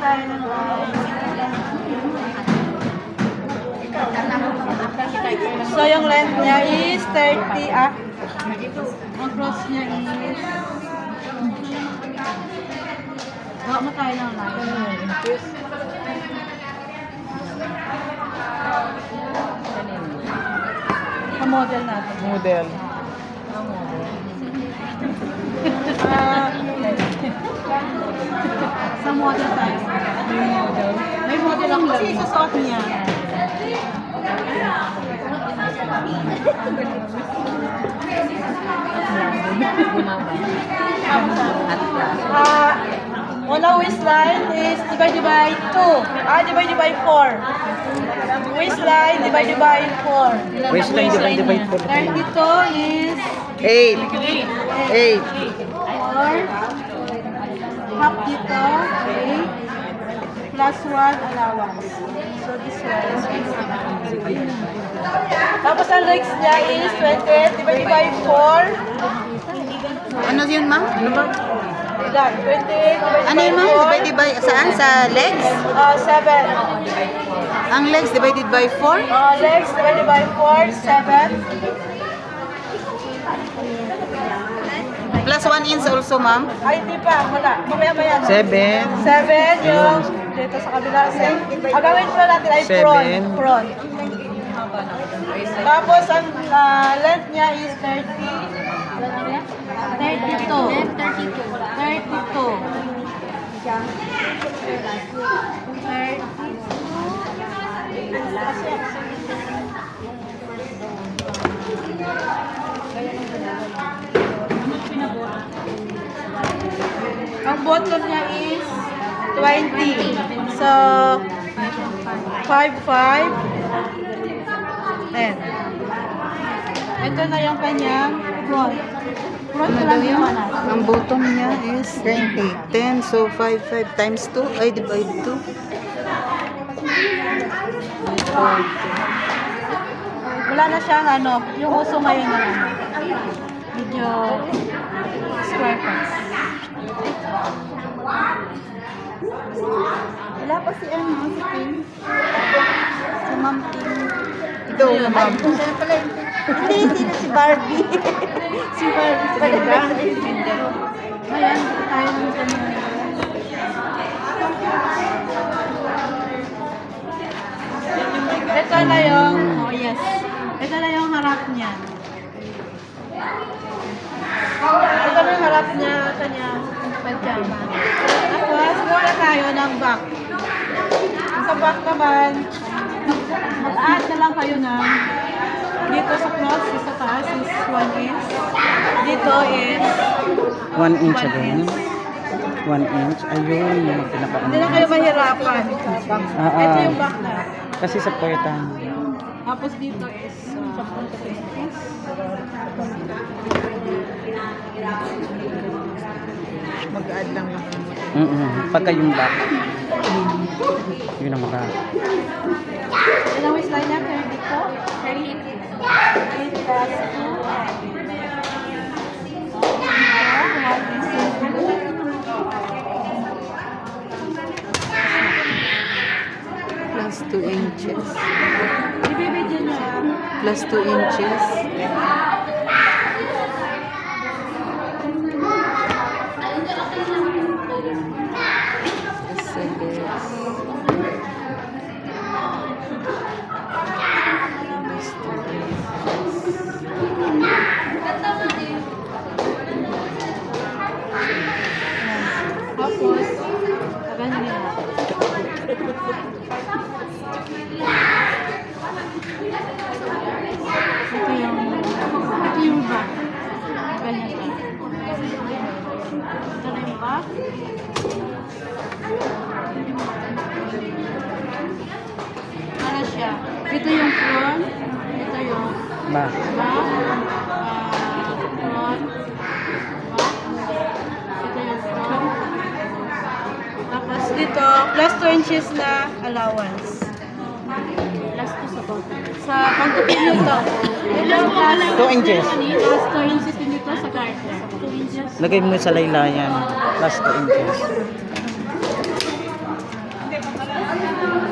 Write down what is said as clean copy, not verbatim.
tayo ng so, yung length niya is 30, ang cross niya is gawa mo tayo ng line. Sa model natin. Model. Sa model tayo. May model ako kasi isusuot niya. Una waistline is divided by 2. Divided by 4. Waistline divided by 4. Waistline divided by 4. 32 is 8. 8. 4. Half dito, 8. Plus 1 allowance. So this one. Tapos ang legs niya is 20 divided by 4. Ano yun, ma'am? Yan, 20 divided Ano by yun, ma'am? 4. Divided by, saan? Sa legs? 7. Ang legs divided by 4? Legs divided by 4, 7. Plus 1 inch also, ma'am? Ay, hindi pa. Wala. Mamaya-maya. 7. 7 yung dito sa kabila. Agawin pa natin ay Seven. front. Tapos ang length niya is 30. 32. 32. Ang bottom niya is 20. So, 5, 5, 10. Ito na yung kanyang front. Front Ano ko daw lang yun? yung Ang bottom niya is 10. So, 5 times 2. Ay, divide 2. Wala na siyang yung uso ngayon na medyo square cuts. Wala pa si si Pink. Si Ma'am Pink. Ito, ma'am. Hindi, sino si Barbie? Si Barbie talaga. Ayan, tayo ng kanya. Ito na yung, yes. Ito na yung harap niya. Ito na yung harap niya, kanyang pajama. Tapos, muna tayo ng back. Sa back naman, mag-add na lang kayo ng dito sa cross, sa taas is 1 inch. Dito is 1 inch again. 1 inch. Ayun, yung pinaka-ano. Hindi na kayo mahirapan. Ito yung back na. Kasi sa puwerta. Tapos dito is Mag-add lang lang. Pagka yung back. Yun ang maka. ilang waistline niya? 32? 8 plus 2. Plus 2 inches. Ibibigyan niya. Plus 2 inches. Tapos, ganyan niya. Ito yung back. Ganyan siya. Ito na yung back. Ano siya? Ito yung front. Ito yung Back. back. Front. Back. Ito yung front. Tapos dito, plus 2 inches na allowance. Plus 2 sa bottom. Sa pagtupin nito. Ito plus 2 inches. Plus 2 inches din dito sa garter. 2 inches. Lagay mo sa laylayan. Plus 2 inches.